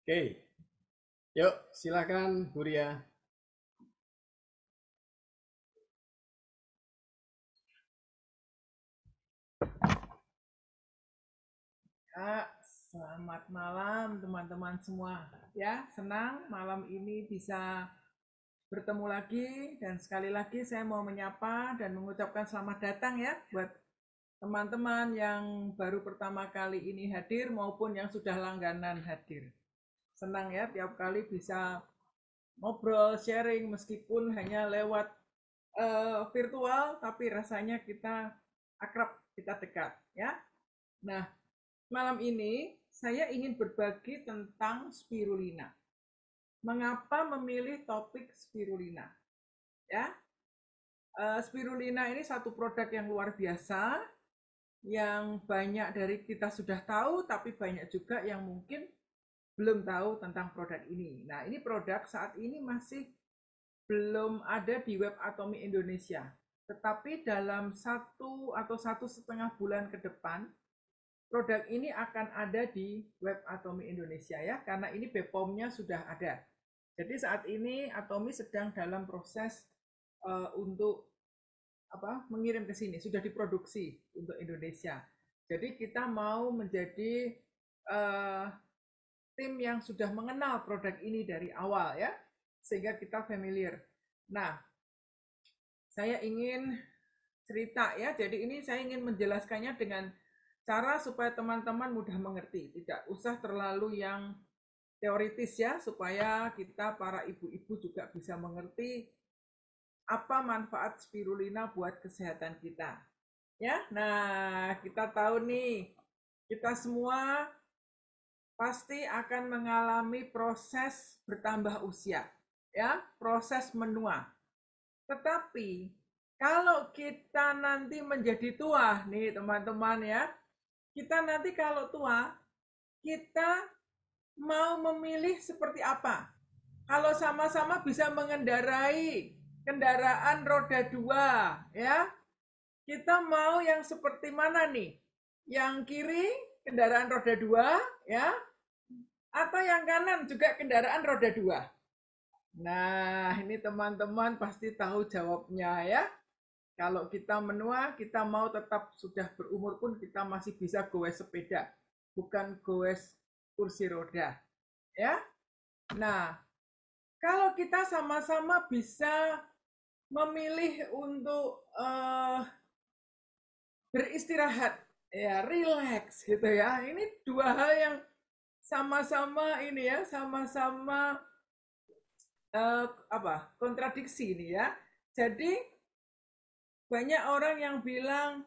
Oke, yuk silakan Bu Ria. Kak, selamat malam teman-teman semua. Ya, senang malam ini bisa bertemu lagi dan sekali lagi saya mau menyapa dan mengucapkan selamat datang ya buat teman-teman yang baru pertama kali ini hadir maupun yang sudah langganan hadir. Senang ya tiap kali bisa ngobrol, sharing meskipun hanya lewat virtual tapi rasanya kita akrab, kita dekat ya. Nah, malam ini saya ingin berbagi tentang spirulina. Mengapa memilih topik spirulina? Ya, spirulina ini satu produk yang luar biasa, yang banyak dari kita sudah tahu, tapi banyak juga yang mungkin belum tahu tentang produk ini. Nah, ini produk saat ini masih belum ada di web Atomi Indonesia. Tetapi dalam 1 atau 1,5 bulan ke depan, produk ini akan ada di web Atomi Indonesia ya, karena ini BPOM-nya sudah ada. Jadi saat ini Atomi sedang dalam proses untuk mengirim ke sini, sudah diproduksi untuk Indonesia. Jadi kita mau menjadi uh, tim yang sudah mengenal produk ini dari awal ya, sehingga kita familiar. Nah, saya ingin cerita ya, jadi ini saya ingin menjelaskannya dengan cara supaya teman-teman mudah mengerti, tidak usah terlalu yang teoritis ya, supaya kita para ibu-ibu juga bisa mengerti apa manfaat spirulina buat kesehatan kita. Ya, nah kita tahu nih, kita semua pasti akan mengalami proses bertambah usia, ya, proses menua. Tetapi kalau kita nanti menjadi tua, nih teman-teman ya, kita nanti kalau tua, kita mau memilih seperti apa? Kalau sama-sama bisa mengendarai kendaraan roda 2, ya, kita mau yang seperti mana nih? Yang kiri kendaraan roda 2, ya, atau yang kanan juga kendaraan roda 2? Nah, ini teman-teman pasti tahu jawabnya ya. Kalau kita menua, kita mau tetap sudah berumur pun kita masih bisa goes sepeda, bukan goes kursi roda. Ya. Nah, kalau kita sama-sama bisa memilih untuk beristirahat, ya relax gitu ya. Ini dua hal yang sama-sama ini ya, sama-sama kontradiksi ini ya. Jadi banyak orang yang bilang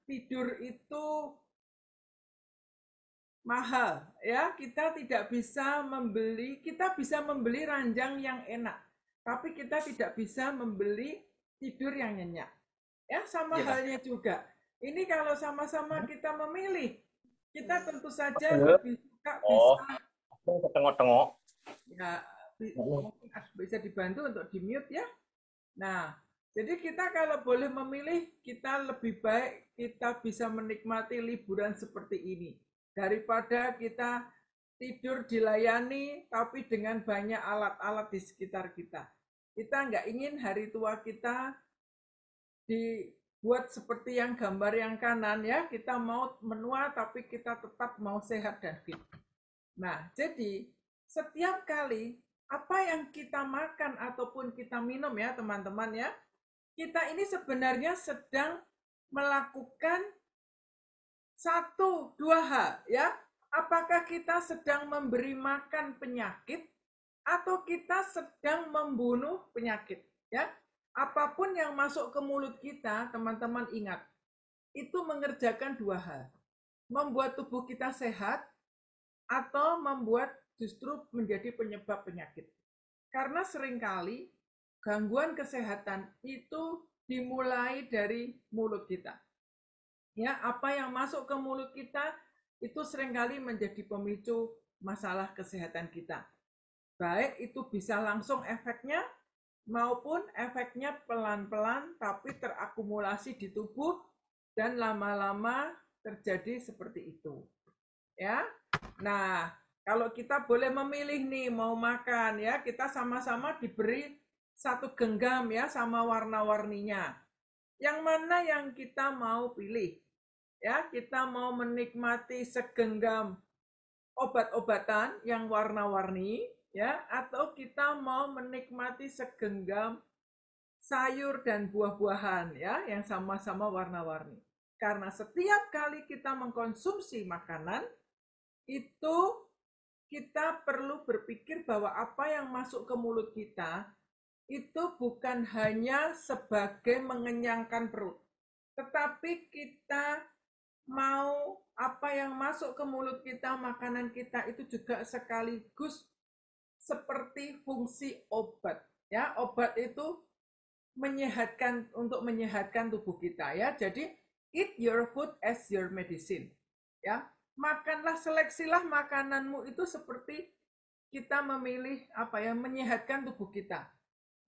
tidur itu mahal ya, kita tidak bisa membeli, kita bisa membeli ranjang yang enak, tapi kita tidak bisa membeli tidur yang nyenyak ya. Sama Iya kak. halnya juga ini, kalau sama-sama kita memilih, kita tentu saja Tunggu. lebih suka Oh, bisa aku tengok-tengok. ya, mungkin bisa dibantu untuk di mute ya. Nah, jadi kita kalau boleh memilih, kita lebih baik kita bisa menikmati liburan seperti ini daripada kita tidur dilayani tapi dengan banyak alat-alat di sekitar kita. Kita nggak ingin hari tua kita dibuat seperti yang gambar yang kanan ya. Kita mau menua tapi kita tetap mau sehat dan fit. Nah, jadi setiap kali apa yang kita makan ataupun kita minum ya teman-teman ya, kita ini sebenarnya sedang melakukan satu dua hal ya. Apakah kita sedang memberi makan penyakit atau kita sedang membunuh penyakit ya? Apapun yang masuk ke mulut kita, teman-teman ingat, itu mengerjakan dua hal. Membuat tubuh kita sehat atau membuat justru menjadi penyebab penyakit. Karena seringkali gangguan kesehatan itu dimulai dari mulut kita. Ya, apa yang masuk ke mulut kita itu seringkali menjadi pemicu masalah kesehatan kita. Baik itu bisa langsung efeknya maupun efeknya pelan-pelan tapi terakumulasi di tubuh dan lama-lama terjadi seperti itu. Ya. Nah, Kalau kita boleh memilih nih mau makan ya, kita sama-sama diberi satu genggam ya sama warna-warninya. Yang mana yang kita mau pilih? Ya, kita mau menikmati segenggam obat-obatan yang warna-warni ya, atau kita mau menikmati segenggam sayur dan buah-buahan ya yang sama-sama warna-warni. Karena setiap kali kita mengkonsumsi makanan itu kita perlu berpikir bahwa apa yang masuk ke mulut kita itu bukan hanya sebagai mengenyangkan perut, tetapi kita mau apa yang masuk ke mulut kita, makanan kita itu juga sekaligus seperti fungsi obat. Ya, obat itu menyehatkan untuk menyehatkan tubuh kita ya. Jadi eat your food as your medicine. Ya, makanlah, seleksilah makananmu itu seperti kita memilih apa ya, menyehatkan tubuh kita.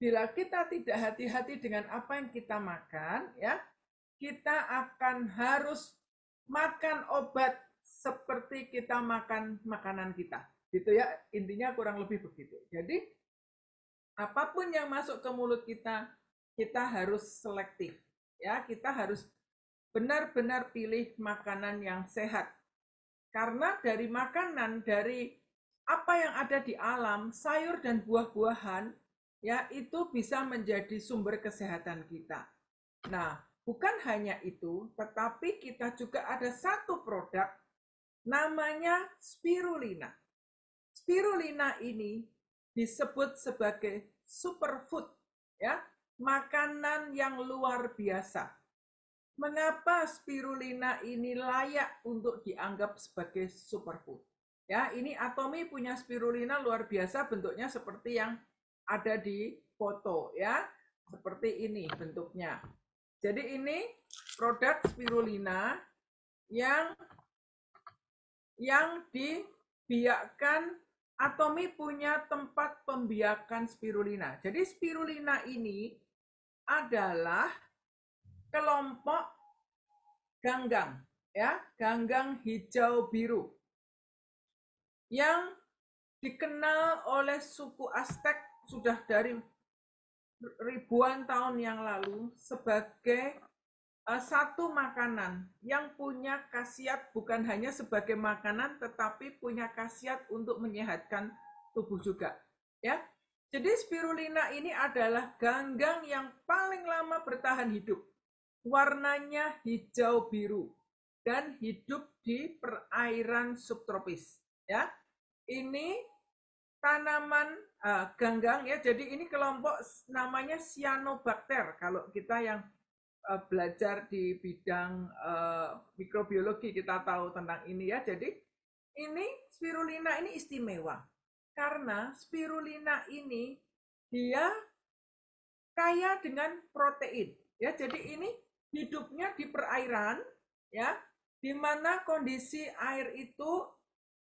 Bila kita tidak hati-hati dengan apa yang kita makan, ya, kita akan harus makan obat seperti kita makan makanan kita. Gitu ya, intinya kurang lebih begitu. Jadi, apapun yang masuk ke mulut kita harus selektif. Ya, kita harus benar-benar pilih makanan yang sehat. Karena dari makanan, dari apa yang ada di alam, sayur dan buah-buahan, ya itu bisa menjadi sumber kesehatan kita. Nah, bukan hanya itu, tetapi kita juga ada satu produk namanya spirulina. Spirulina ini disebut sebagai superfood, ya, makanan yang luar biasa. Mengapa spirulina ini layak untuk dianggap sebagai superfood? Ya, ini Atomy punya spirulina luar biasa, bentuknya seperti yang ada di foto ya. Seperti ini bentuknya. Jadi ini produk spirulina yang dibiakkan. Atomy punya tempat pembiakan spirulina. Jadi spirulina ini adalah kelompok ganggang, ya, ganggang hijau biru yang dikenal oleh suku Aztec sudah dari ribuan tahun yang lalu sebagai satu makanan yang punya khasiat bukan hanya sebagai makanan tetapi punya khasiat untuk menyehatkan tubuh juga, ya. Jadi spirulina ini adalah ganggang yang paling lama bertahan hidup. Warnanya hijau biru dan hidup di perairan subtropis, ya. Ini tanaman ganggang ya. Jadi ini kelompok namanya cyanobacter kalau kita yang belajar di bidang mikrobiologi kita tahu tentang ini ya. Jadi ini spirulina ini istimewa karena spirulina ini dia kaya dengan protein ya. Jadi ini hidupnya di perairan ya, di mana kondisi air itu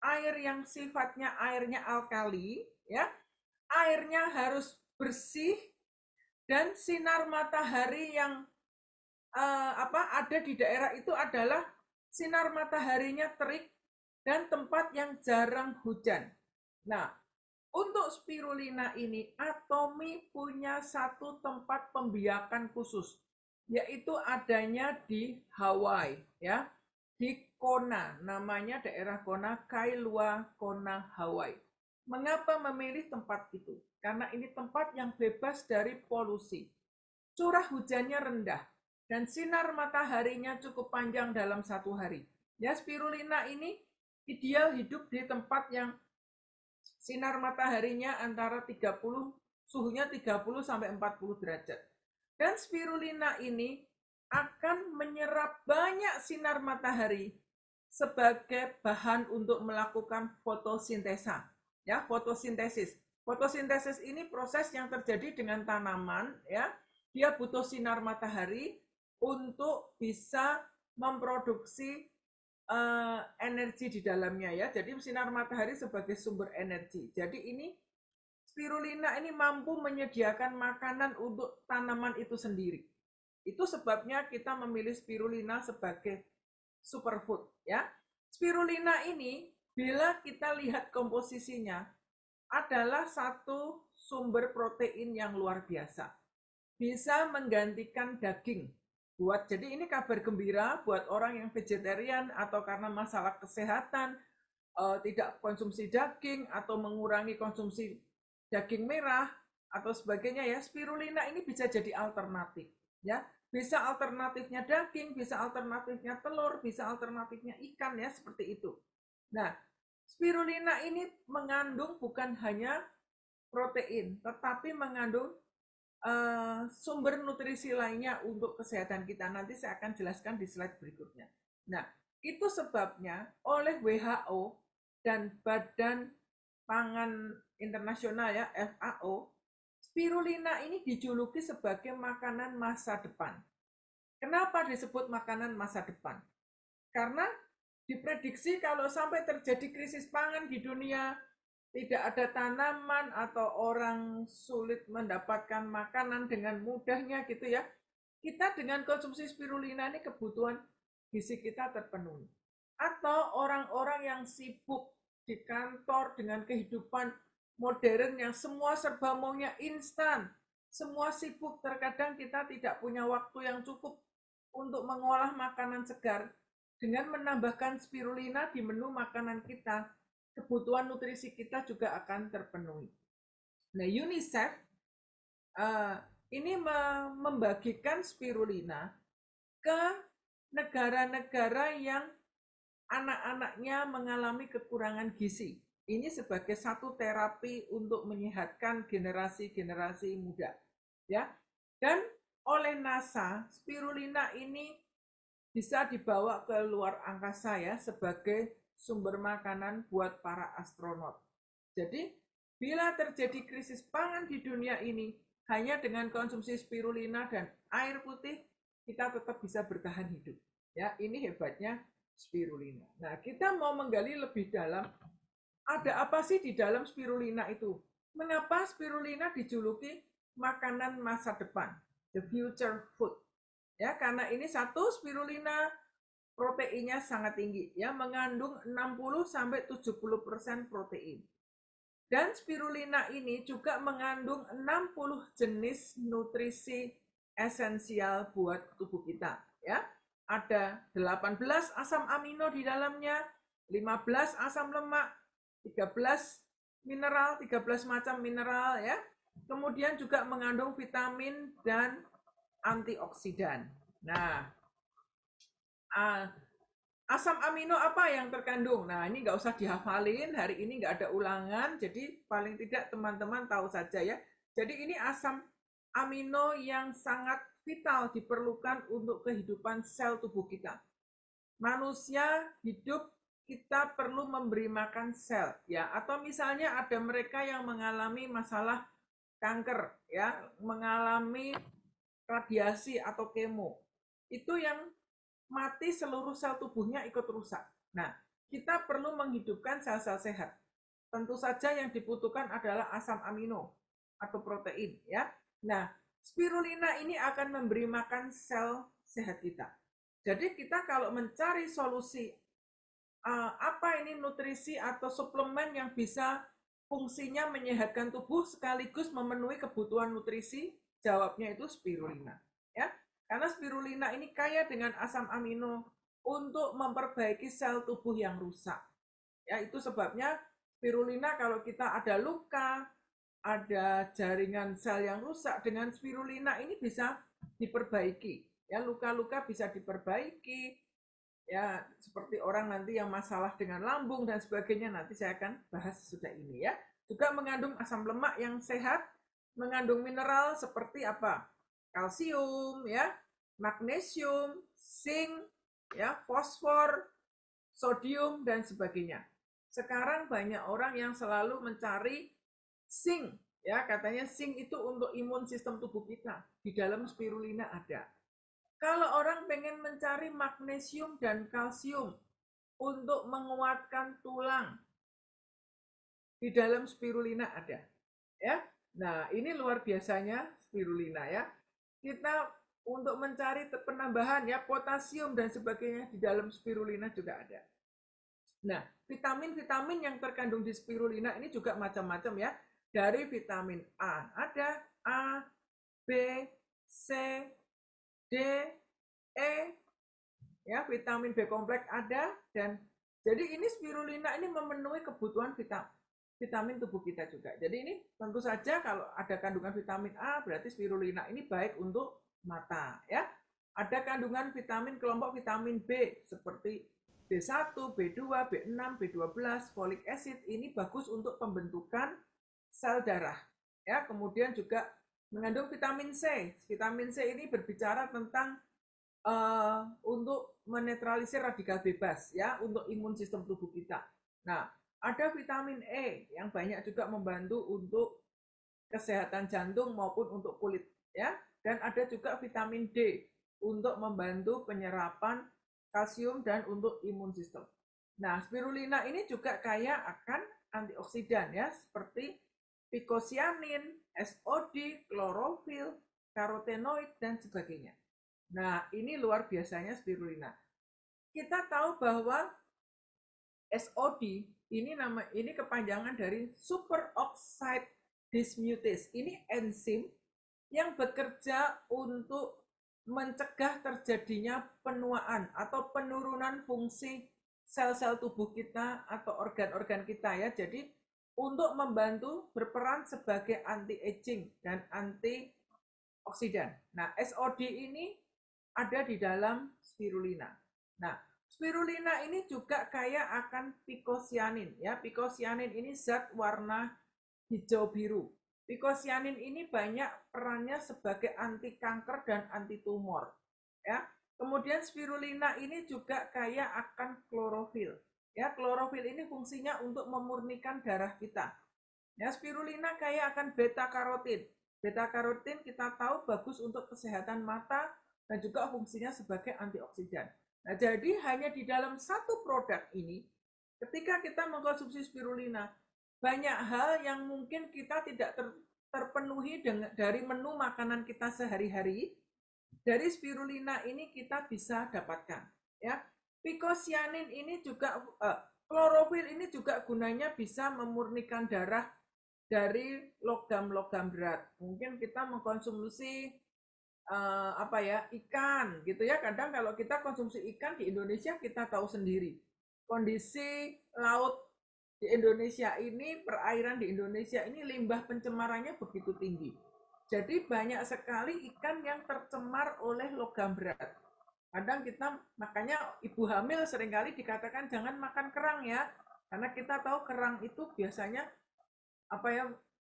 air yang sifatnya airnya alkali ya. Airnya harus bersih dan sinar matahari yang ada di daerah itu adalah sinar mataharinya terik dan tempat yang jarang hujan. Nah, untuk spirulina ini Atomy punya satu tempat pembiakan khusus, yaitu adanya di Hawaii, ya, di Kona, namanya daerah Kona, Kailua Kona, Hawaii. Mengapa memilih tempat itu? Karena ini tempat yang bebas dari polusi. Curah hujannya rendah dan sinar mataharinya cukup panjang dalam satu hari. Ya, spirulina ini ideal hidup di tempat yang sinar mataharinya antara 30, suhunya 30 sampai 40 derajat. Dan spirulina ini akan menyerap banyak sinar matahari sebagai bahan untuk melakukan fotosintesa. Ya, fotosintesis. Fotosintesis ini proses yang terjadi dengan tanaman ya. Dia butuh sinar matahari untuk bisa memproduksi energi di dalamnya ya. Jadi sinar matahari sebagai sumber energi. Jadi ini spirulina ini mampu menyediakan makanan untuk tanaman itu sendiri. Itu sebabnya kita memilih spirulina sebagai superfood ya. Spirulina ini bila kita lihat komposisinya, adalah satu sumber protein yang luar biasa. Bisa menggantikan daging. Jadi ini kabar gembira buat orang yang vegetarian atau karena masalah kesehatan, tidak konsumsi daging atau mengurangi konsumsi daging merah atau sebagainya ya. Spirulina ini bisa jadi alternatif ya. Bisa alternatifnya daging, bisa alternatifnya telur, bisa alternatifnya ikan ya, seperti itu. Nah, spirulina ini mengandung bukan hanya protein, tetapi mengandung sumber nutrisi lainnya untuk kesehatan kita. Nanti saya akan jelaskan di slide berikutnya. Nah, itu sebabnya oleh WHO dan Badan Pangan Internasional ya, FAO, spirulina ini dijuluki sebagai makanan masa depan. Kenapa disebut makanan masa depan? Karena diprediksi kalau sampai terjadi krisis pangan di dunia, tidak ada tanaman atau orang sulit mendapatkan makanan dengan mudahnya gitu ya. Kita dengan konsumsi spirulina ini kebutuhan gizi kita terpenuhi. Atau orang-orang yang sibuk di kantor dengan kehidupan modern yang semua serba maunya instan. Semua sibuk, terkadang kita tidak punya waktu yang cukup untuk mengolah makanan segar. Dengan menambahkan spirulina di menu makanan kita, kebutuhan nutrisi kita juga akan terpenuhi. Nah, UNICEF ini membagikan spirulina ke negara-negara yang anak-anaknya mengalami kekurangan gizi. Ini sebagai satu terapi untuk menyehatkan generasi-generasi muda. Ya. Dan oleh NASA, spirulina ini bisa dibawa ke luar angkasa ya sebagai sumber makanan buat para astronot. Jadi, bila terjadi krisis pangan di dunia ini, hanya dengan konsumsi spirulina dan air putih, kita tetap bisa bertahan hidup. Ya, ini hebatnya spirulina. Nah, kita mau menggali lebih dalam, ada apa sih di dalam spirulina itu? Mengapa spirulina dijuluki makanan masa depan, the future food? Ya, karena ini satu, spirulina proteinnya sangat tinggi ya, mengandung 60 sampai 70% protein. Dan spirulina ini juga mengandung 60 jenis nutrisi esensial buat tubuh kita ya. Ada 18 asam amino di dalamnya, 15 asam lemak, 13 mineral, 13 macam mineral ya. Kemudian juga mengandung vitamin dan antioksidan. Nah, asam amino apa yang terkandung? Nah, ini nggak usah dihafalin, hari ini nggak ada ulangan, jadi paling tidak teman-teman tahu saja ya. Jadi ini asam amino yang sangat vital diperlukan untuk kehidupan sel tubuh kita. Manusia hidup, kita perlu memberi makan sel ya, atau misalnya ada mereka yang mengalami masalah kanker ya, mengalami radiasi atau kemo. Itu yang mati seluruh sel tubuhnya ikut rusak. Nah, kita perlu menghidupkan sel-sel sehat. Tentu saja yang dibutuhkan adalah asam amino atau protein ya. Nah, spirulina ini akan memberi makan sel sehat kita. Jadi kita kalau mencari solusi apa ini nutrisi atau suplemen yang bisa fungsinya menyehatkan tubuh sekaligus memenuhi kebutuhan nutrisi, jawabnya itu spirulina ya. Karena spirulina ini kaya dengan asam amino untuk memperbaiki sel tubuh yang rusak. Ya, itu sebabnya spirulina kalau kita ada luka, ada jaringan sel yang rusak, dengan spirulina ini bisa diperbaiki. Ya, luka-luka bisa diperbaiki. Ya, seperti orang nanti yang masalah dengan lambung dan sebagainya, nanti saya akan bahas sesudah ini ya. Juga mengandung asam lemak yang sehat, mengandung mineral seperti apa? Kalsium ya, magnesium, zinc, ya, fosfor, sodium dan sebagainya. Sekarang banyak orang yang selalu mencari zinc, ya, katanya zinc itu untuk imun sistem tubuh kita. Di dalam spirulina ada. Kalau orang pengen mencari magnesium dan kalsium untuk menguatkan tulang, di dalam spirulina ada. Ya. Nah, ini luar biasanya spirulina ya. Kita untuk mencari penambahan ya potasium dan sebagainya di dalam spirulina juga ada. Nah, vitamin-vitamin yang terkandung di spirulina ini juga macam-macam ya. Dari vitamin A, ada A, B, C, D, E, ya, vitamin B kompleks ada, dan jadi ini spirulina ini memenuhi kebutuhan vitamin tubuh kita juga. Jadi ini tentu saja kalau ada kandungan vitamin A berarti spirulina ini baik untuk mata ya. Ada kandungan vitamin kelompok vitamin B seperti B1, B2, B6, B12, folic acid ini bagus untuk pembentukan sel darah. Ya, kemudian juga mengandung vitamin C. Vitamin C ini berbicara tentang untuk menetralisir radikal bebas ya, untuk imun sistem tubuh kita. Nah, ada vitamin E yang banyak juga membantu untuk kesehatan jantung maupun untuk kulit ya, dan ada juga vitamin D untuk membantu penyerapan kalsium dan untuk imun sistem. Nah, spirulina ini juga kaya akan antioksidan ya, seperti picocyanin, SOD, klorofil, karotenoid dan sebagainya. Nah, ini luar biasanya spirulina. Kita tahu bahwa SOD ini kepanjangan dari superoxide dismutase. Ini enzim yang bekerja untuk mencegah terjadinya penuaan atau penurunan fungsi sel-sel tubuh kita atau organ-organ kita ya. Jadi untuk membantu berperan sebagai anti-aging dan antioksidan. Nah, SOD ini ada di dalam spirulina. Nah, spirulina ini juga kaya akan picocyanin ya. Picocyanin ini zat warna hijau biru. Picocyanin ini banyak perannya sebagai anti kanker dan anti tumor ya. Kemudian spirulina ini juga kaya akan klorofil. Ya, klorofil ini fungsinya untuk memurnikan darah kita. Ya, spirulina kaya akan beta karotin. Beta karotin kita tahu bagus untuk kesehatan mata dan juga fungsinya sebagai antioksidan. Nah, jadi hanya di dalam satu produk ini, ketika kita mengkonsumsi spirulina, banyak hal yang mungkin kita tidak terpenuhi dari menu makanan kita sehari-hari. Dari spirulina ini kita bisa dapatkan. Ya, picocyanin ini juga klorofil ini juga gunanya bisa memurnikan darah dari logam-logam berat. Mungkin kita mengkonsumsi ikan gitu ya. Kadang kalau kita konsumsi ikan di Indonesia kita tahu sendiri kondisi laut di Indonesia ini, perairan di Indonesia ini limbah pencemarannya begitu tinggi. Jadi banyak sekali ikan yang tercemar oleh logam berat. Kadang kita, makanya ibu hamil seringkali dikatakan jangan makan kerang ya, karena kita tahu kerang itu biasanya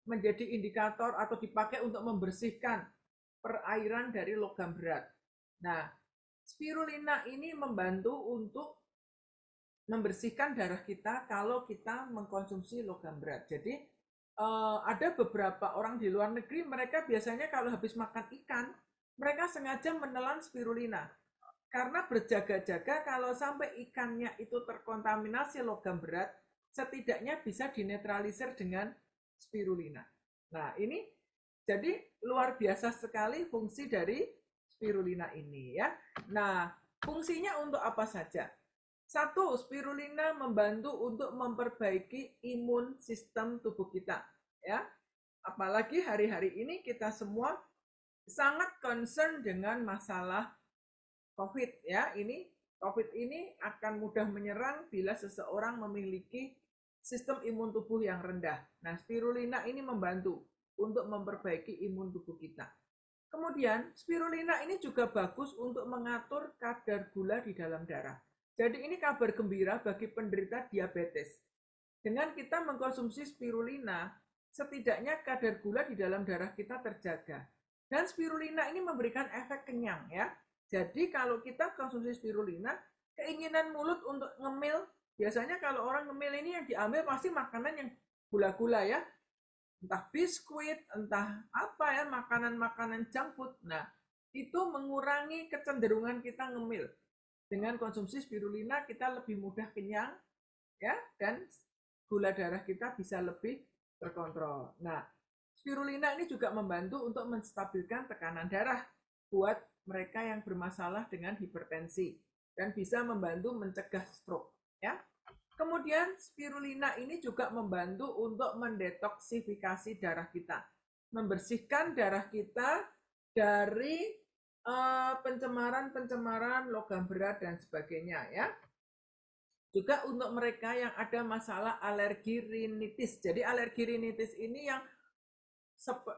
menjadi indikator atau dipakai untuk membersihkan perairan dari logam berat. Nah, spirulina ini membantu untuk membersihkan darah kita kalau kita mengkonsumsi logam berat. Jadi ada beberapa orang di luar negeri, mereka biasanya kalau habis makan ikan, mereka sengaja menelan spirulina. Karena berjaga-jaga kalau sampai ikannya itu terkontaminasi logam berat, setidaknya bisa dinetralisir dengan spirulina. Nah, ini jadi luar biasa sekali fungsi dari spirulina ini ya. Nah, fungsinya untuk apa saja? Satu, spirulina membantu untuk memperbaiki imun sistem tubuh kita ya. Apalagi hari-hari ini kita semua sangat concern dengan masalah COVID ya. COVID ini akan mudah menyerang bila seseorang memiliki sistem imun tubuh yang rendah. Nah, spirulina ini membantu untuk memperbaiki imun tubuh kita. Kemudian, spirulina ini juga bagus untuk mengatur kadar gula di dalam darah. Jadi ini kabar gembira bagi penderita diabetes. Dengan kita mengkonsumsi spirulina, setidaknya kadar gula di dalam darah kita terjaga. Dan spirulina ini memberikan efek kenyang ya. Jadi kalau kita konsumsi spirulina, keinginan mulut untuk ngemil, biasanya kalau orang ngemil ini yang diambil pasti makanan yang gula-gula ya. Entah biskuit, entah apa ya, makanan-makanan junk food. Nah, itu mengurangi kecenderungan kita ngemil. Dengan konsumsi spirulina kita lebih mudah kenyang ya, dan gula darah kita bisa lebih terkontrol. Nah, spirulina ini juga membantu untuk menstabilkan tekanan darah buat mereka yang bermasalah dengan hipertensi dan bisa membantu mencegah stroke ya. Kemudian spirulina ini juga membantu untuk mendetoksifikasi darah kita, membersihkan darah kita dari pencemaran-pencemaran logam berat dan sebagainya ya. Juga untuk mereka yang ada masalah alergi rinitis. Jadi alergi rinitis ini yang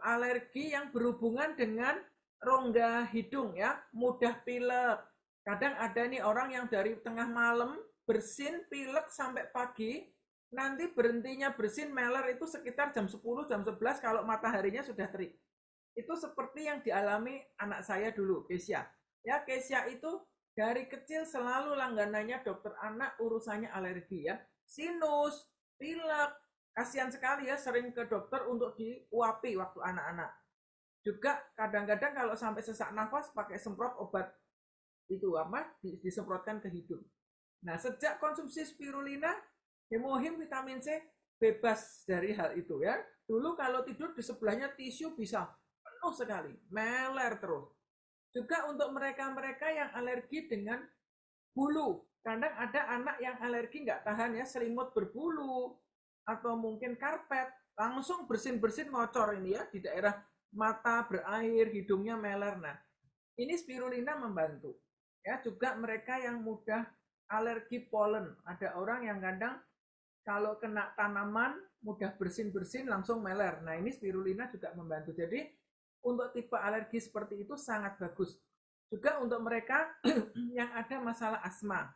alergi yang berhubungan dengan rongga hidung ya, mudah pilek. Kadang ada nih orang yang dari tengah malam bersin pilek sampai pagi, nanti berhentinya bersin meler itu sekitar jam 10, jam 11 kalau mataharinya sudah terik. Itu seperti yang dialami anak saya dulu, Kesia. Ya, Kesia itu dari kecil selalu langganannya dokter anak urusannya alergi ya. Sinus, pilek, kasihan sekali ya sering ke dokter untuk diuapi waktu anak-anak. Juga kadang-kadang kalau sampai sesak nafas pakai semprot obat itu apa disemprotkan ke hidung. Nah, sejak konsumsi spirulina, hemohim vitamin C bebas dari hal itu ya. Dulu kalau tidur di sebelahnya tisu bisa penuh sekali, meler terus. Juga untuk mereka-mereka yang alergi dengan bulu. Kadang ada anak yang alergi nggak tahan ya, selimut berbulu, atau mungkin karpet, langsung bersin-bersin ngocor ini ya, di daerah mata berair, hidungnya meler. Nah, ini spirulina membantu. Ya, juga mereka yang mudah alergi polen. Ada orang yang kadang kalau kena tanaman mudah bersin-bersin langsung meler. Nah, ini spirulina juga membantu. Jadi, untuk tipe alergi seperti itu sangat bagus. Juga untuk mereka yang ada masalah asma.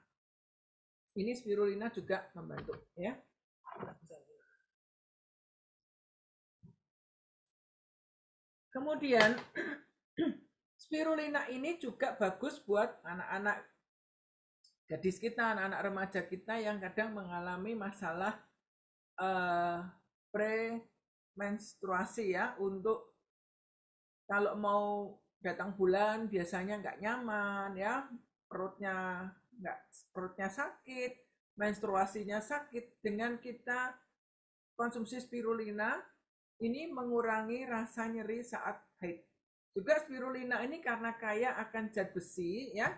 Ini spirulina juga membantu ya. Kemudian spirulina ini juga bagus buat anak-anak gadis kita, anak-anak remaja kita yang kadang mengalami masalah premenstruasi ya, untuk kalau mau datang bulan biasanya nggak nyaman ya, perutnya sakit, menstruasinya sakit. Dengan kita konsumsi spirulina ini mengurangi rasa nyeri saat haid. Juga spirulina ini karena kaya akan zat besi ya,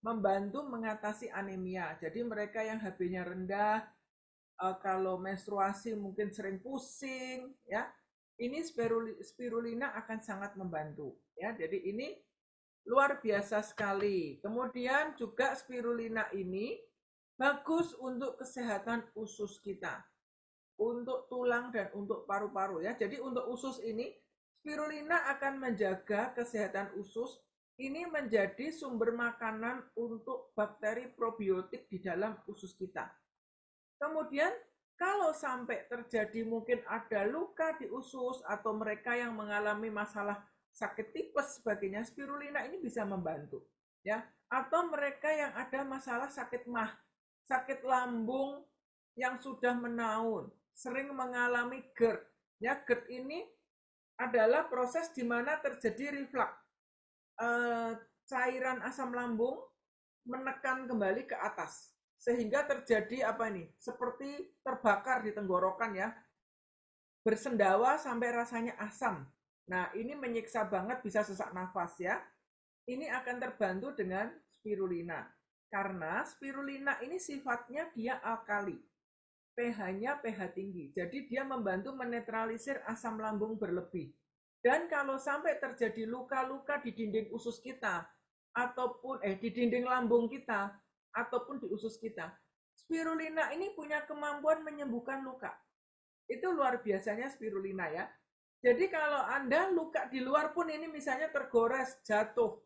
membantu mengatasi anemia. Jadi mereka yang HB-nya rendah, kalau menstruasi mungkin sering pusing ya, ini spirulina akan sangat membantu ya. Jadi ini luar biasa sekali. Kemudian juga spirulina ini bagus untuk kesehatan usus kita, untuk tulang dan untuk paru-paru ya. Jadi untuk usus ini spirulina akan menjaga kesehatan usus. Ini menjadi sumber makanan untuk bakteri probiotik di dalam usus kita. Kemudian kalau sampai terjadi mungkin ada luka di usus atau mereka yang mengalami masalah sakit tipes sebagainya, spirulina ini bisa membantu ya. Atau mereka yang ada masalah sakit mah, sakit lambung yang sudah menaun, sering mengalami GERD. Ya, GERD ini adalah proses di mana terjadi reflux. Cairan asam lambung menekan kembali ke atas sehingga terjadi apa ini? Seperti terbakar di tenggorokan ya. Bersendawa sampai rasanya asam. Nah, ini menyiksa banget, bisa sesak nafas ya. Ini akan terbantu dengan spirulina. Karena spirulina ini sifatnya dia alkali. pH-nya pH tinggi. Jadi dia membantu menetralisir asam lambung berlebih. Dan kalau sampai terjadi luka-luka di dinding usus kita, ataupun di dinding lambung kita, ataupun di usus kita, spirulina ini punya kemampuan menyembuhkan luka. Itu luar biasanya spirulina ya. Jadi kalau Anda luka di luar pun ini misalnya tergores, jatuh,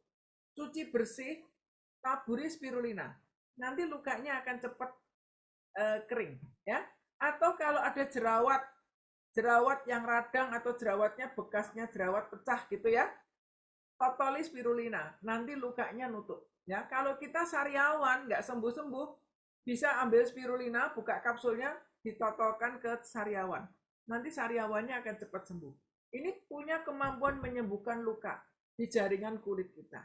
cuci bersih, taburi spirulina. Nanti lukanya akan cepat kering ya. Atau kalau ada jerawat yang radang atau jerawatnya bekasnya jerawat pecah gitu ya, totoli spirulina, nanti lukanya nutup ya. Kalau kita sariawan nggak sembuh-sembuh, bisa ambil spirulina, buka kapsulnya, ditotolkan ke sariawan, nanti sariawannya akan cepat sembuh. Ini punya kemampuan menyembuhkan luka di jaringan kulit kita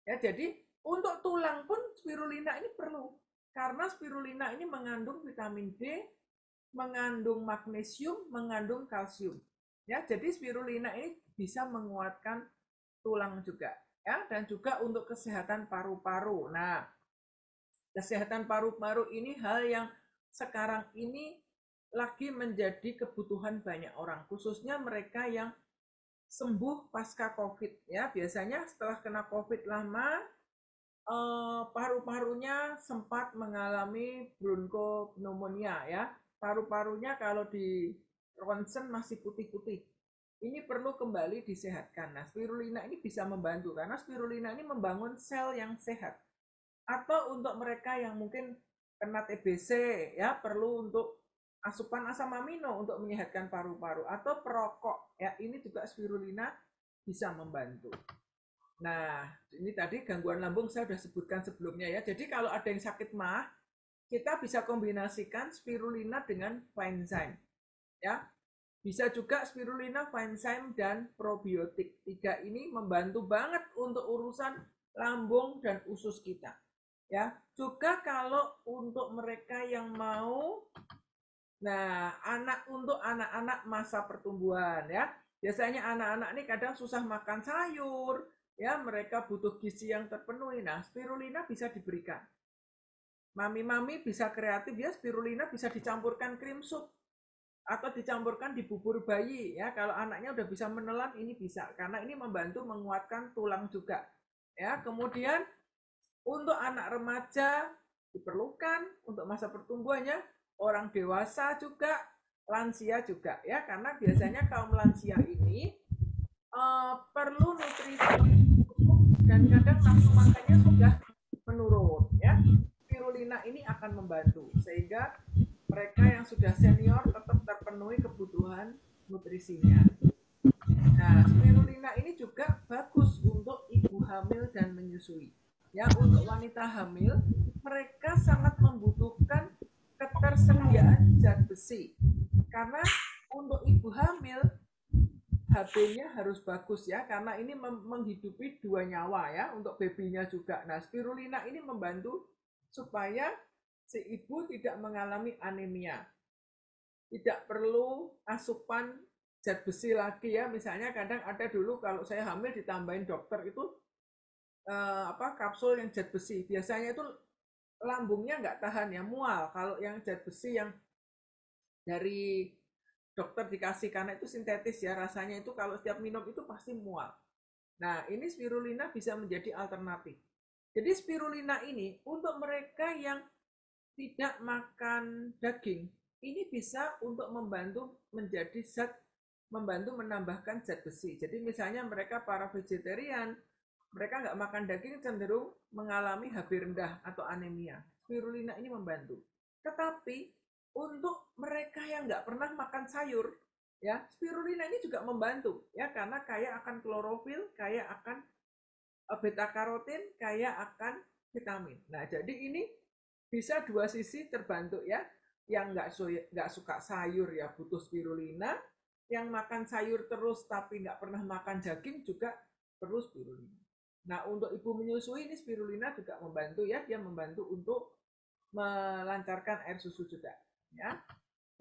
ya. Jadi untuk tulang pun spirulina ini perlu, karena spirulina ini mengandung vitamin D, mengandung magnesium, mengandung kalsium. Ya, jadi spirulina ini bisa menguatkan tulang juga ya, dan juga untuk kesehatan paru-paru. Nah, kesehatan paru-paru ini hal yang sekarang ini lagi menjadi kebutuhan banyak orang, khususnya mereka yang sembuh pasca COVID ya. Biasanya setelah kena COVID lama, paru-parunya sempat mengalami bronkopneumonia ya. Paru-parunya kalau di ronsen masih putih-putih. Ini perlu kembali disehatkan. Nah, spirulina ini bisa membantu karena spirulina ini membangun sel yang sehat. Atau untuk mereka yang mungkin kena TBC ya, perlu untuk asupan asam amino untuk menyehatkan paru-paru, atau perokok ya, ini juga spirulina bisa membantu. Nah, ini tadi gangguan lambung saya sudah sebutkan sebelumnya ya. Jadi kalau ada yang sakit mah, kita bisa kombinasikan spirulina dengan Finezyme ya. Bisa juga spirulina, Finezyme, dan probiotik. Tiga ini membantu banget untuk urusan lambung dan usus kita. Ya, juga kalau untuk mereka yang mau, nah, untuk anak-anak masa pertumbuhan ya. Biasanya anak-anak ini kadang susah makan sayur, ya, mereka butuh gizi yang terpenuhi. Nah, spirulina bisa diberikan. Mami-mami bisa kreatif ya, spirulina bisa dicampurkan krim sup atau dicampurkan di bubur bayi ya. Kalau anaknya udah bisa menelan, ini bisa karena ini membantu menguatkan tulang juga. Ya, kemudian untuk anak remaja diperlukan untuk masa pertumbuhannya, orang dewasa juga, lansia juga ya, karena biasanya kaum lansia ini perlu nutrisi dan kadang nafsu makannya sudah menurun ya. Spirulina ini akan membantu sehingga mereka yang sudah senior tetap terpenuhi kebutuhan nutrisinya. Nah, spirulina ini juga bagus untuk ibu hamil dan menyusui. Ya, untuk wanita hamil, mereka sangat membutuhkan ketersediaan zat besi. Karena untuk ibu hamil, HB-nya harus bagus ya, karena ini menghidupi 2 nyawa ya, untuk babynya juga. Nah, spirulina ini membantu supaya si ibu tidak mengalami anemia. Tidak perlu asupan zat besi lagi ya. Misalnya kadang ada dulu kalau saya hamil ditambahin dokter itu kapsul yang zat besi. Biasanya itu lambungnya nggak tahan ya, mual. Kalau yang zat besi yang dari dokter dikasih, karena itu sintetis ya, rasanya itu kalau setiap minum itu pasti mual. Nah, ini spirulina bisa menjadi alternatif. Jadi spirulina ini untuk mereka yang tidak makan daging, ini bisa untuk membantu menjadi zat, membantu menambahkan zat besi. Jadi misalnya mereka para vegetarian, mereka nggak makan daging, cenderung mengalami HB rendah atau anemia. Spirulina ini membantu. Tetapi untuk mereka yang nggak pernah makan sayur, ya, spirulina ini juga membantu ya, karena kaya akan klorofil, kaya akan beta karotin, kaya akan vitamin. Nah, jadi ini bisa dua sisi terbantu ya. Yang nggak suka sayur ya butuh spirulina, yang makan sayur terus tapi nggak pernah makan daging juga perlu spirulina. Nah, untuk ibu menyusui ini spirulina juga membantu ya, dia membantu untuk melancarkan air susu juga ya.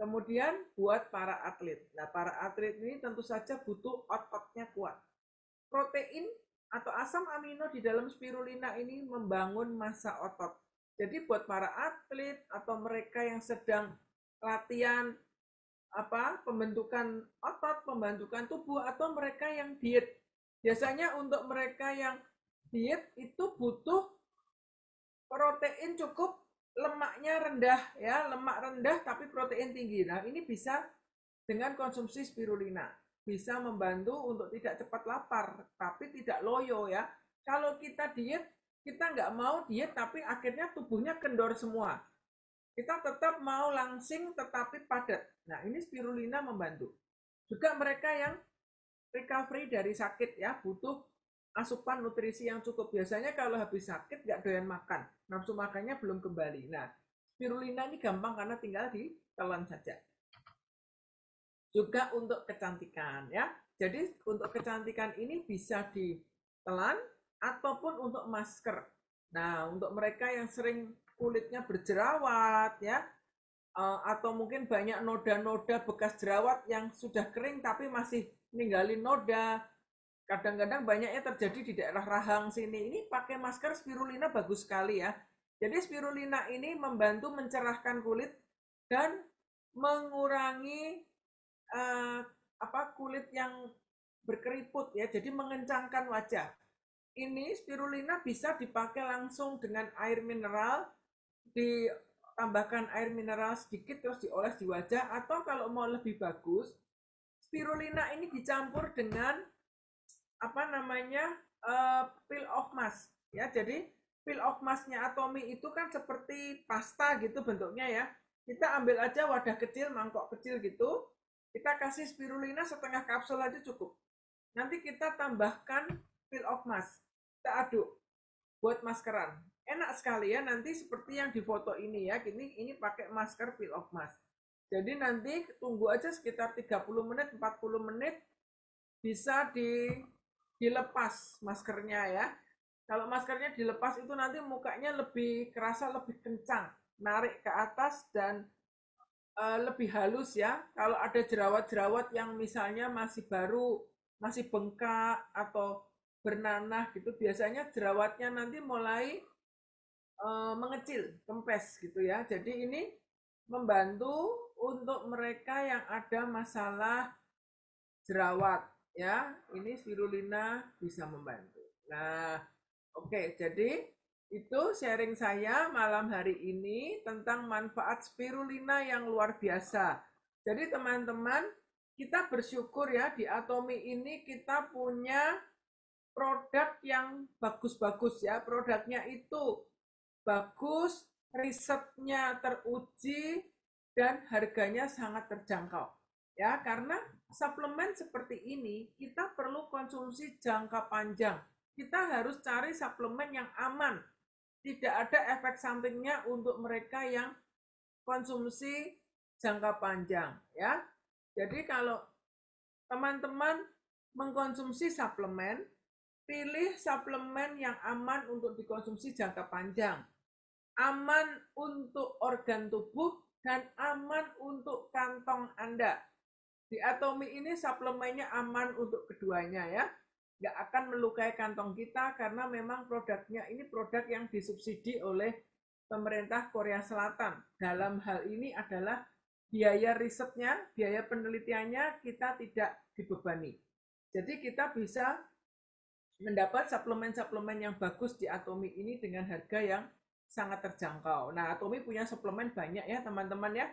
Kemudian buat para atlet. Nah, para atlet ini tentu saja butuh ototnya kuat. Protein atau asam amino di dalam spirulina ini membangun massa otot. Jadi buat para atlet atau mereka yang sedang latihan pembentukan otot, pembentukan tubuh, atau mereka yang diet. Biasanya untuk mereka yang diet itu butuh protein cukup, lemaknya rendah ya, lemak rendah tapi protein tinggi. Nah, ini bisa dengan konsumsi spirulina. Bisa membantu untuk tidak cepat lapar, tapi tidak loyo ya. Kalau kita diet, kita nggak mau diet tapi akhirnya tubuhnya kendor semua. Kita tetap mau langsing tetapi padat. Nah, ini spirulina membantu. Juga mereka yang recovery dari sakit ya, butuh asupan nutrisi yang cukup. Biasanya kalau habis sakit nggak doyan makan, nafsu makannya belum kembali. Nah, spirulina ini gampang karena tinggal ditelan saja. Juga untuk kecantikan ya. Jadi untuk kecantikan ini bisa ditelan ataupun untuk masker. Nah, untuk mereka yang sering kulitnya berjerawat ya, atau mungkin banyak noda-noda bekas jerawat yang sudah kering tapi masih ninggalin noda. Kadang-kadang banyaknya terjadi di daerah rahang sini. Ini pakai masker spirulina bagus sekali ya. Jadi spirulina ini membantu mencerahkan kulit dan mengurangi kulit yang berkeriput ya, jadi mengencangkan wajah. Ini spirulina bisa dipakai langsung dengan air mineral, ditambahkan air mineral sedikit terus dioles di wajah, atau kalau mau lebih bagus, spirulina ini dicampur dengan peel off mask ya. Jadi peel off masknya Atomy itu kan seperti pasta gitu bentuknya ya. Kita ambil aja wadah kecil, mangkok kecil gitu, kita kasih spirulina setengah kapsul aja cukup. Nanti kita tambahkan peel off mask, kita aduk buat maskeran. Enak sekali ya, nanti seperti yang di foto ini ya. Ini pakai masker peel off mask. Jadi nanti tunggu aja sekitar 30 menit, 40 menit, bisa dilepas maskernya ya. Kalau maskernya dilepas itu nanti mukanya lebih kerasa lebih kencang, narik ke atas dan lebih halus ya. Kalau ada jerawat-jerawat yang misalnya masih baru, masih bengkak atau bernanah gitu, biasanya jerawatnya nanti mulai mengecil, kempes gitu ya. Jadi ini membantu untuk mereka yang ada masalah jerawat ya. Ini spirulina bisa membantu. Nah, oke, jadi itu sharing saya malam hari ini tentang manfaat spirulina yang luar biasa. Jadi teman-teman, kita bersyukur ya di Atomy ini kita punya produk yang bagus-bagus ya. Produknya itu bagus, risetnya teruji, dan harganya sangat terjangkau. Ya, karena suplemen seperti ini kita perlu konsumsi jangka panjang. Kita harus cari suplemen yang aman. Tidak ada efek sampingnya untuk mereka yang konsumsi jangka panjang, ya. Jadi kalau teman-teman mengkonsumsi suplemen, pilih suplemen yang aman untuk dikonsumsi jangka panjang, aman untuk organ tubuh, dan aman untuk kantong Anda. Di Atomy ini suplemennya aman untuk keduanya ya. Nggak akan melukai kantong kita karena memang produknya ini produk yang disubsidi oleh pemerintah Korea Selatan. Dalam hal ini adalah biaya risetnya, biaya penelitiannya kita tidak dibebani. Jadi kita bisa mendapat suplemen-suplemen yang bagus di Atomy ini dengan harga yang sangat terjangkau. Nah, Atomy punya suplemen banyak ya teman-teman ya.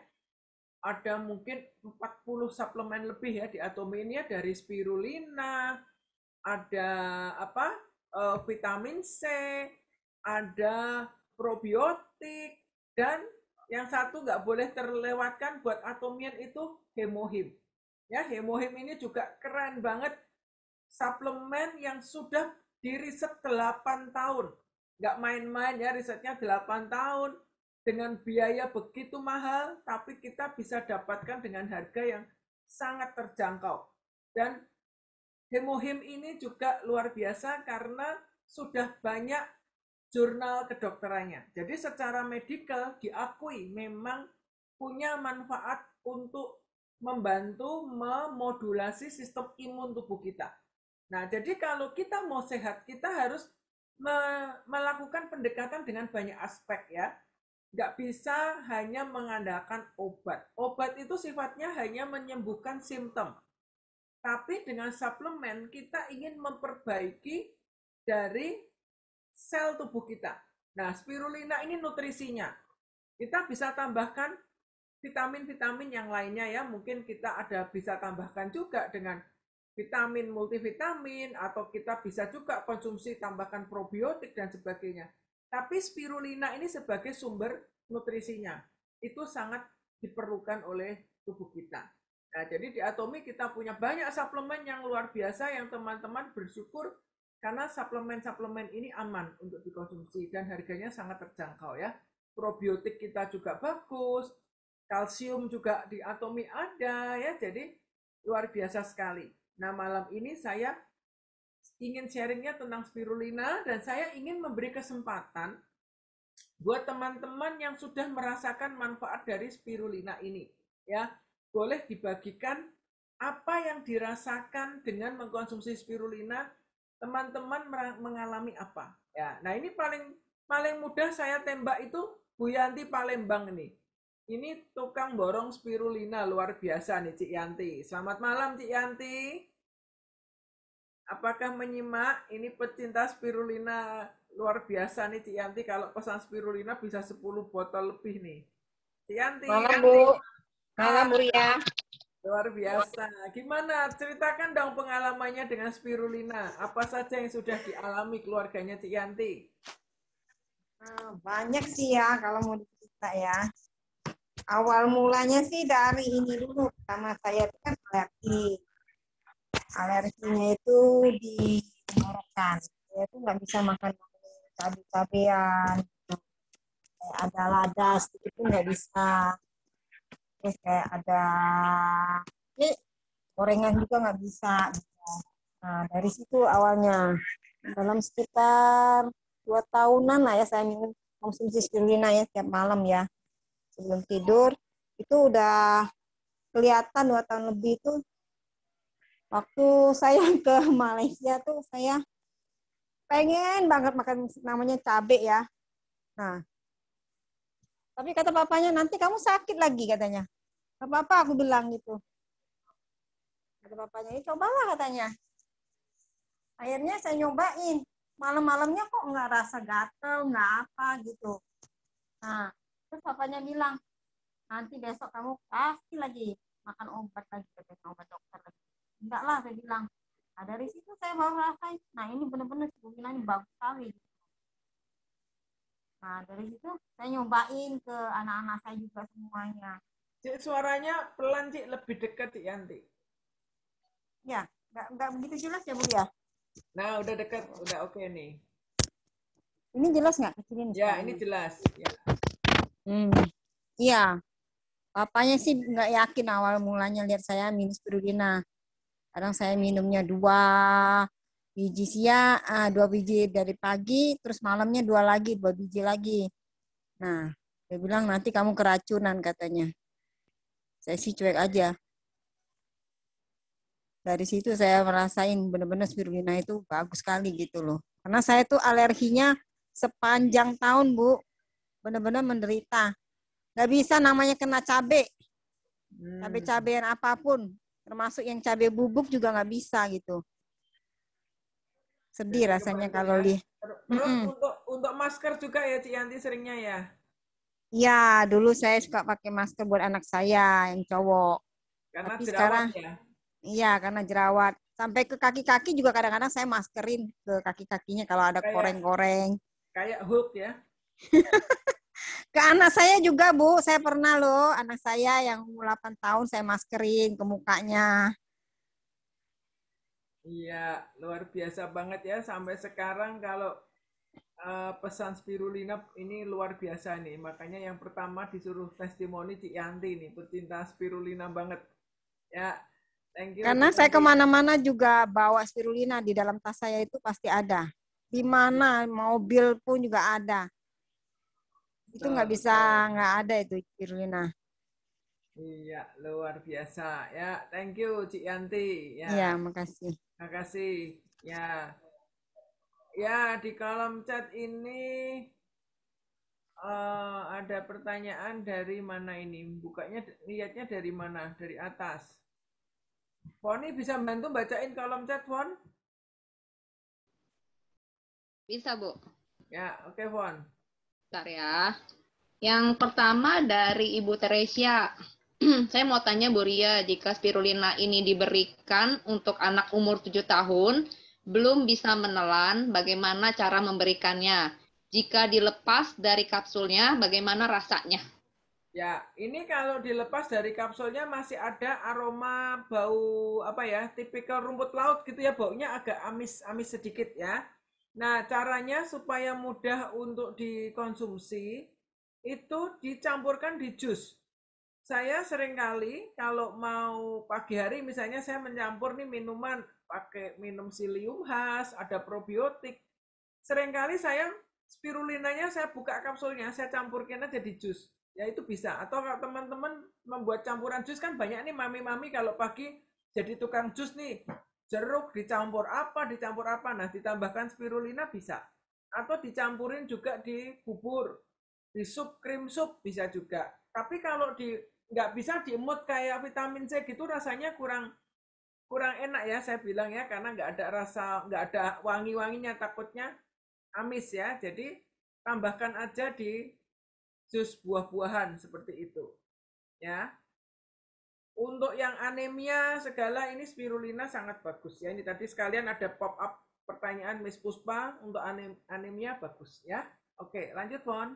Ada mungkin 40 suplemen lebih ya di Atomy ini ya, dari spirulina, ada vitamin C, ada probiotik, dan yang satu nggak boleh terlewatkan buat Atomian itu hemohim. Ya, hemohim ini juga keren banget, suplemen yang sudah diriset 8 tahun. Nggak main-main ya, risetnya 8 tahun dengan biaya begitu mahal, tapi kita bisa dapatkan dengan harga yang sangat terjangkau. Dan hemohim ini juga luar biasa karena sudah banyak jurnal kedokterannya. Jadi secara medikal diakui memang punya manfaat untuk membantu memodulasi sistem imun tubuh kita. Nah, jadi kalau kita mau sehat, kita harus melakukan pendekatan dengan banyak aspek ya. Nggak bisa hanya mengandalkan obat. Obat itu sifatnya hanya menyembuhkan simptom. Tapi dengan suplemen kita ingin memperbaiki dari sel tubuh kita. Nah, spirulina ini nutrisinya. Kita bisa tambahkan vitamin-vitamin yang lainnya ya. Mungkin kita bisa tambahkan juga dengan vitamin multivitamin, atau kita bisa juga konsumsi tambahkan probiotik dan sebagainya. Tapi spirulina ini sebagai sumber nutrisinya itu sangat diperlukan oleh tubuh kita. Nah, jadi di Atomy kita punya banyak suplemen yang luar biasa yang teman-teman bersyukur karena suplemen-suplemen ini aman untuk dikonsumsi dan harganya sangat terjangkau ya. Probiotik kita juga bagus, kalsium juga di Atomy ada ya, jadi luar biasa sekali. Nah, malam ini saya ingin sharingnya tentang spirulina dan saya ingin memberi kesempatan buat teman-teman yang sudah merasakan manfaat dari spirulina ini. Ya, boleh dibagikan apa yang dirasakan dengan mengkonsumsi spirulina. Teman-teman mengalami apa? Ya, nah ini paling mudah saya tembak itu Bu Yanti Palembang ini. ini tukang borong spirulina luar biasa nih Cik Yanti. Selamat malam Cik Yanti. Apakah menyimak? Ini pecinta spirulina luar biasa nih Cik Yanti. Kalau pesan spirulina bisa 10 botol lebih nih. Cik Yanti, Malam Bu, malam ah, Bu Ria. luar biasa. Gimana? Ceritakan dong pengalamannya dengan spirulina. Apa saja yang sudah dialami keluarganya Cik Yanti? Banyak sih ya kalau mau dicerita ya. Awal mulanya sih dari ini dulu. Pertama saya itu kan alergi. Alerginya itu di tenggorokan. Saya tuh nggak bisa makan cabai-cabean. Kayak ada lada sedikit pun nggak bisa. Terus kayak ada eh, gorengan juga nggak bisa. Nah, dari situ awalnya. Dalam sekitar 2 tahunan lah ya saya minum konsumsi spirulina ya tiap malam ya. Sebelum tidur itu udah kelihatan 2 tahun lebih itu waktu saya ke Malaysia tuh saya pengen banget makan namanya cabe ya. Nah, tapi kata papanya nanti kamu sakit lagi katanya. Gak apa-apa aku bilang gitu. Kata papanya, ini cobalah katanya. Akhirnya saya nyobain. Malam-malamnya kok nggak rasa gatel, nggak apa gitu. Nah, terus papanya bilang, nanti besok kamu pasti lagi makan obat lagi, katanya obat dokter lagi. Enggak lah, saya bilang. Nah, dari situ saya baru rasain, nah ini benar-benar spirulina ini bagus sekali. Nah, dari situ saya nyobain ke anak-anak saya juga semuanya. Cik, suaranya pelan Cik, lebih dekat Cik Yanti. Ya, nggak begitu jelas ya Bu ya? Nah, udah dekat, udah oke nih. Ini jelas nggak kecilin Ya, suaranya? ini jelas. Ya. Iya, papanya sih nggak yakin awal mulanya lihat saya minum spirulina. Kadang saya minumnya 2 biji siang, 2 biji dari pagi, terus malamnya 2 lagi, 2 biji lagi. Nah, dia bilang nanti kamu keracunan katanya. Saya sih cuek aja. Dari situ saya merasain benar-benar spirulina itu bagus sekali gitu loh. Karena saya tuh alerginya sepanjang tahun, Bu. Benar-benar menderita. Nggak bisa namanya kena cabai. Cabai-cabean apapun. Termasuk yang cabai bubuk juga nggak bisa gitu. Sedih Jadi rasanya kebantu kalau ya. lihat. Terus untuk masker juga ya Cik Yanti seringnya ya. Ya, dulu saya suka pakai masker buat anak saya yang cowok. Karena Tapi jerawat sekarang, ya. iya karena jerawat. Sampai ke kaki-kaki juga kadang-kadang saya maskerin ke kaki-kakinya kalau ada Kayak koreng-koreng. kayak Hulk ya. Ke anak saya juga, Bu. Saya pernah loh, anak saya yang 8 tahun saya maskerin ke mukanya. Iya, luar biasa banget ya sampai sekarang kalau pesan spirulina ini luar biasa nih. Makanya yang pertama disuruh testimoni Cik Yanti nih, pecinta spirulina banget. Ya, thank you Karena Cik saya Yanti. kemana-mana juga bawa spirulina di dalam tas saya itu pasti ada. Di mana mobil pun juga ada. Itu Betul, nggak bisa betul. nggak ada itu spirulina. Iya, luar biasa. Ya, thank you Cik Yanti. Iya, Ya, makasih. makasih. Ya, ya di kolom chat ini ada pertanyaan dari mana ini? Bukanya lihatnya dari mana? Dari atas. Foni bisa bantu bacain kolom chat, Fon? Bisa, Bu. Ya, oke, Fon. Bentar ya. Yang pertama dari Ibu Teresia. Saya mau tanya Bu Ria, jika spirulina ini diberikan untuk anak umur 7 tahun, belum bisa menelan, bagaimana cara memberikannya? Jika dilepas dari kapsulnya, bagaimana rasanya? Ya, ini kalau dilepas dari kapsulnya masih ada aroma bau apa ya, tipikal rumput laut gitu ya, baunya agak amis-amis sedikit ya. Nah, caranya supaya mudah untuk dikonsumsi itu dicampurkan di jus. Saya seringkali kalau mau pagi hari misalnya saya mencampur nih minuman pakai minum psyllium khas, ada probiotik. Seringkali saya spirulinanya saya buka kapsulnya, saya campurkan aja di jus. Ya itu bisa. Atau kalau teman-teman membuat campuran jus kan banyak nih mami-mami kalau pagi jadi tukang jus nih. Jeruk dicampur apa, dicampur apa. Nah, ditambahkan spirulina bisa. Atau dicampurin juga di bubur. di sup, krim sup bisa juga. Tapi kalau nggak bisa diemut kayak vitamin C gitu, rasanya kurang enak ya saya bilang ya, karena nggak ada rasa, nggak ada wangi-wanginya, takutnya amis ya. Jadi tambahkan aja di jus buah-buahan seperti itu ya. Untuk yang anemia segala ini spirulina sangat bagus ya. Ini tadi sekalian ada pop up pertanyaan Miss Puspa untuk anemia bagus ya. Oke, lanjut Fon.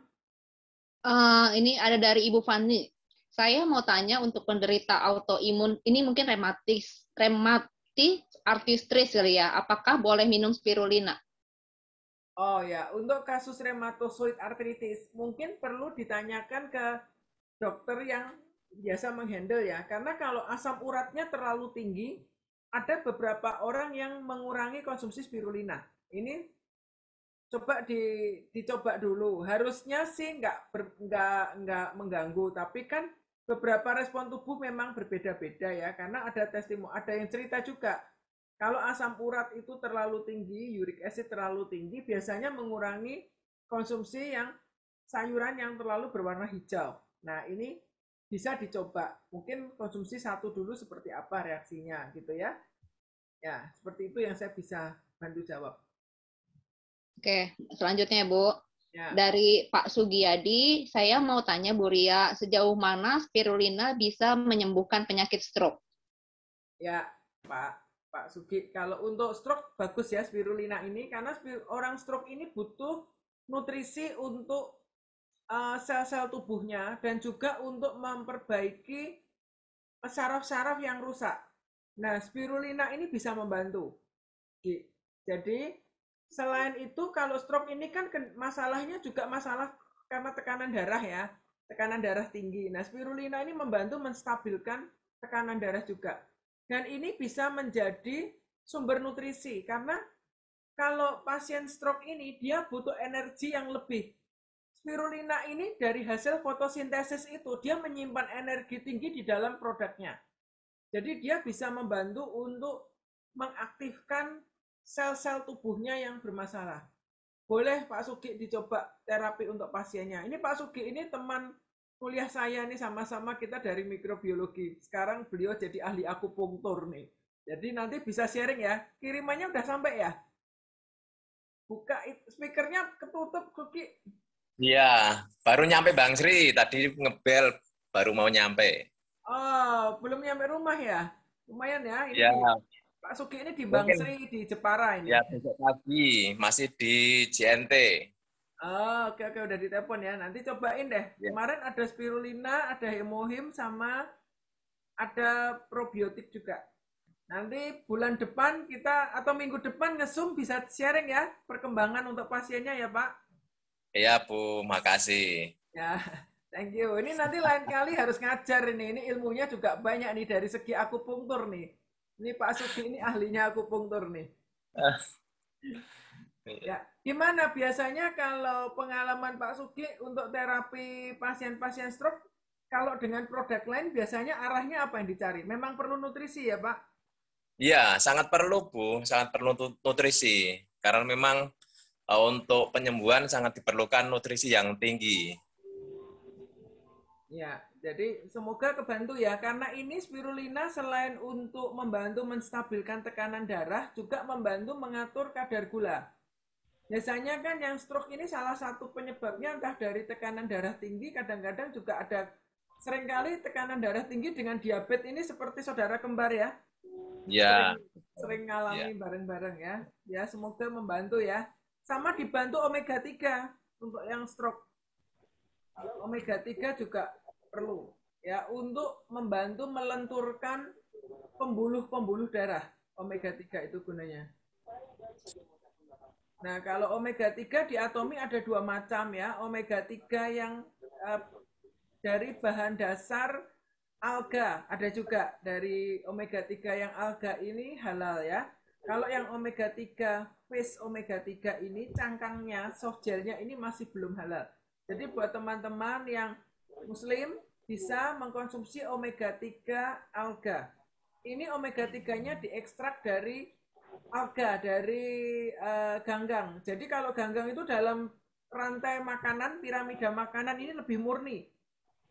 Ini ada dari Ibu Fani. Saya mau tanya untuk penderita autoimun, ini mungkin rematis arthritis kali ya. Apakah boleh minum spirulina? Oh ya, untuk kasus rheumatoid arthritis mungkin perlu ditanyakan ke dokter yang biasa menghandle ya. Karena kalau asam uratnya terlalu tinggi, ada beberapa orang yang mengurangi konsumsi spirulina. Ini coba dicoba dulu. Harusnya sih nggak mengganggu, tapi kan beberapa respon tubuh memang berbeda-beda ya. Karena ada testimoni, ada yang cerita juga. Kalau asam urat itu terlalu tinggi, uric acid terlalu tinggi, biasanya mengurangi konsumsi yang sayuran yang terlalu berwarna hijau. Nah, ini bisa dicoba. Mungkin konsumsi satu dulu seperti apa reaksinya gitu ya. Ya, seperti itu yang saya bisa bantu jawab. Oke, selanjutnya Bu. Ya. Dari Pak Sugiyadi, saya mau tanya Bu Ria, sejauh mana spirulina bisa menyembuhkan penyakit stroke? Ya, Pak Sugi, kalau untuk stroke bagus ya spirulina ini, karena orang stroke ini butuh nutrisi untuk sel-sel tubuhnya dan juga untuk memperbaiki saraf-saraf yang rusak. Nah, spirulina ini bisa membantu. Jadi, selain itu kalau stroke ini kan masalahnya juga masalah karena tekanan darah ya, tekanan darah tinggi. Nah, spirulina ini membantu menstabilkan tekanan darah juga. Dan ini bisa menjadi sumber nutrisi karena kalau pasien stroke ini dia butuh energi yang lebih. Spirulina ini dari hasil fotosintesis itu dia menyimpan energi tinggi di dalam produknya. Jadi dia bisa membantu untuk mengaktifkan sel-sel tubuhnya yang bermasalah. Boleh Pak Sugi dicoba terapi untuk pasiennya. Ini Pak Sugi ini teman kuliah saya nih, sama-sama kita dari mikrobiologi. Sekarang beliau jadi ahli akupunktur nih. Jadi nanti bisa sharing ya. Kirimannya udah sampai ya? Buka speakernya ketutup, Sugi. Iya, baru nyampe Bang Sri. Tadi ngebel, baru mau nyampe. Oh, belum nyampe rumah ya? Lumayan ya. Ini Ya, Pak Sugi ini di Bang mungkin Sri di Jepara ini. ya besok pagi, masih di JNT. Oh, oke udah ditelepon ya. Nanti cobain deh. Ya. Kemarin ada spirulina, ada hemohim, sama ada probiotik juga. Nanti bulan depan kita atau minggu depan nge-zoom bisa sharing ya perkembangan untuk pasiennya ya Pak. Iya Bu, makasih. Ya, thank you. Ini nanti lain kali harus ngajar ini. Ini ilmunya juga banyak nih dari segi akupunktur nih. Ini Pak Sugi ini ahlinya akupunktur nih. Ya, gimana biasanya kalau pengalaman Pak Sugi untuk terapi pasien-pasien stroke, kalau dengan produk lain biasanya arahnya apa yang dicari? Memang perlu nutrisi ya Pak? Iya, sangat perlu Bu, sangat perlu nutrisi. Karena memang untuk penyembuhan sangat diperlukan nutrisi yang tinggi. Ya, jadi semoga kebantu ya, karena ini spirulina selain untuk membantu menstabilkan tekanan darah, juga membantu mengatur kadar gula. Biasanya kan yang stroke ini salah satu penyebabnya entah dari tekanan darah tinggi, kadang-kadang juga ada seringkali tekanan darah tinggi dengan diabetes ini seperti saudara kembar ya. Ya. Sering ngalami bareng-bareng ya. Ya, semoga membantu ya. Sama dibantu omega 3 untuk yang stroke. Omega 3 juga perlu ya untuk membantu melenturkan pembuluh-pembuluh darah. Omega 3 itu gunanya. Nah, kalau omega 3 di Atomi ada dua macam ya. Omega 3 yang dari bahan dasar alga, ada juga dari omega 3 yang alga ini halal ya. Kalau yang omega 3, fish omega 3 ini cangkangnya, soft gelnya ini masih belum halal. Jadi buat teman-teman yang muslim bisa mengkonsumsi omega 3 alga. Ini omega 3-nya diekstrak dari alga, dari ganggang. Jadi kalau ganggang itu dalam rantai makanan, piramida makanan ini lebih murni.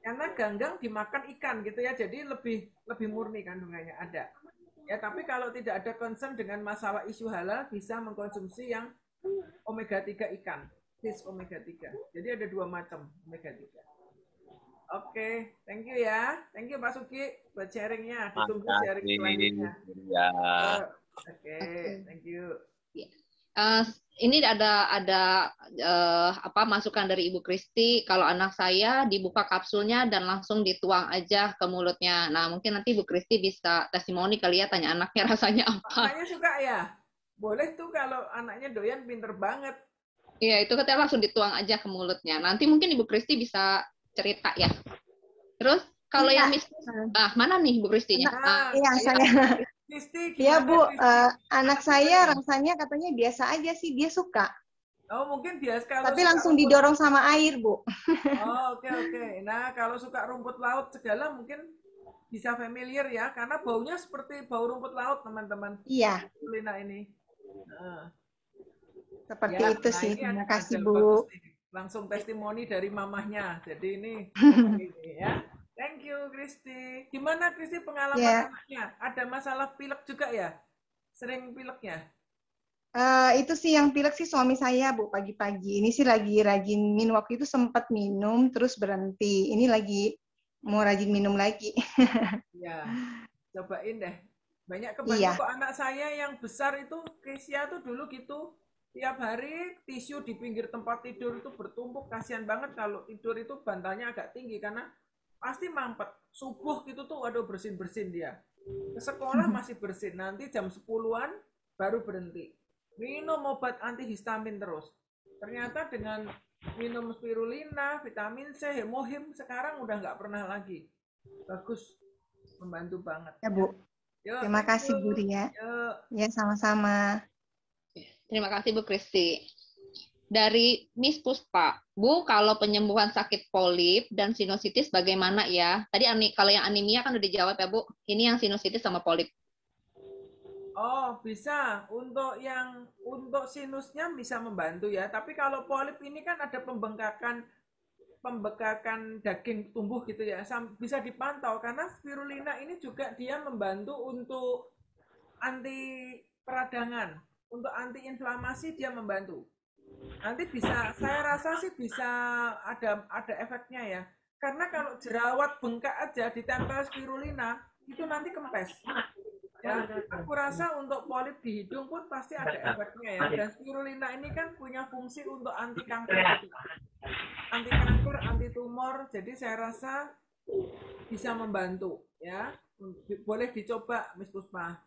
Karena ganggang dimakan ikan gitu ya, jadi lebih murni kandungannya ada. Ya, tapi kalau tidak ada concern dengan masalah isu halal, bisa mengkonsumsi yang omega 3 ikan, fish omega 3. Jadi ada 2 macam omega 3. Oke, thank you ya. Thank you Pak Suki buat sharingnya. Ditunggu sharing selanjutnya. Ya. Oke, thank you. Ini ada masukan dari Ibu Kristi, kalau anak saya dibuka kapsulnya dan langsung dituang aja ke mulutnya. Nah, mungkin nanti Ibu Kristi bisa testimoni kali ya, tanya anaknya rasanya apa. Anaknya suka ya? Boleh tuh kalau anaknya doyan, pinter banget. Iya, itu katanya langsung dituang aja ke mulutnya. Nanti mungkin Ibu Kristi bisa cerita ya. Terus kalau yang mana nih Bu Kristinya? Iya, saya. Iya Bu, anak saya rasanya katanya biasa aja sih, dia suka. Oh mungkin biasa kalau. Tapi langsung didorong sama air Bu. Oh oke. Nah kalau suka rumput laut segala mungkin bisa familiar ya, karena baunya seperti bau rumput laut teman-teman. Iya. Lina ini. Seperti ya, itu sih. Terima kasih Bu. Langsung testimoni dari mamahnya. Jadi ini ya. Thank you, Kristi. Gimana, Kristi, pengalaman anaknya? Ada masalah pilek juga ya? Sering pileknya? Itu sih yang pilek sih suami saya, Bu, pagi-pagi. Ini sih lagi rajin minum. Waktu itu sempat minum, terus berhenti. Ini lagi mau rajin minum lagi. Ya, cobain deh. Banyak kebantu kok anak saya yang besar itu, Kesia tuh dulu gitu. Tiap hari tisu di pinggir tempat tidur itu bertumpuk. Kasihan banget kalau tidur itu bantalnya agak tinggi, karena pasti mampet. Subuh gitu tuh, waduh bersin-bersin dia. Ke sekolah masih bersin. Nanti jam 10-an baru berhenti. Minum obat antihistamin terus. Ternyata dengan minum spirulina, vitamin C, hemohim, sekarang udah nggak pernah lagi. Bagus. Membantu banget. Ya Bu. Yuk, terima kasih Bu Ria. Ya sama-sama. Terima kasih Bu Kristi. Dari Miss Puspa, Bu, kalau penyembuhan sakit polip dan sinusitis bagaimana ya? Tadi kalau yang anemia kan udah dijawab ya Bu. Ini yang sinusitis sama polip. Oh, bisa. Untuk sinusnya bisa membantu ya. Tapi kalau polip ini kan ada pembekakan daging tumbuh gitu ya. Bisa dipantau karena spirulina ini juga dia membantu untuk anti peradangan, untuk anti inflamasi dia membantu. Nanti saya rasa sih bisa ada efeknya ya. Karena kalau jerawat bengkak aja ditempel spirulina, itu nanti kempes. Ya, aku rasa untuk polip di hidung pun pasti ada efeknya ya. Dan spirulina ini kan punya fungsi untuk anti kanker, anti tumor. Jadi saya rasa bisa membantu ya. Boleh dicoba, Miss Puspa.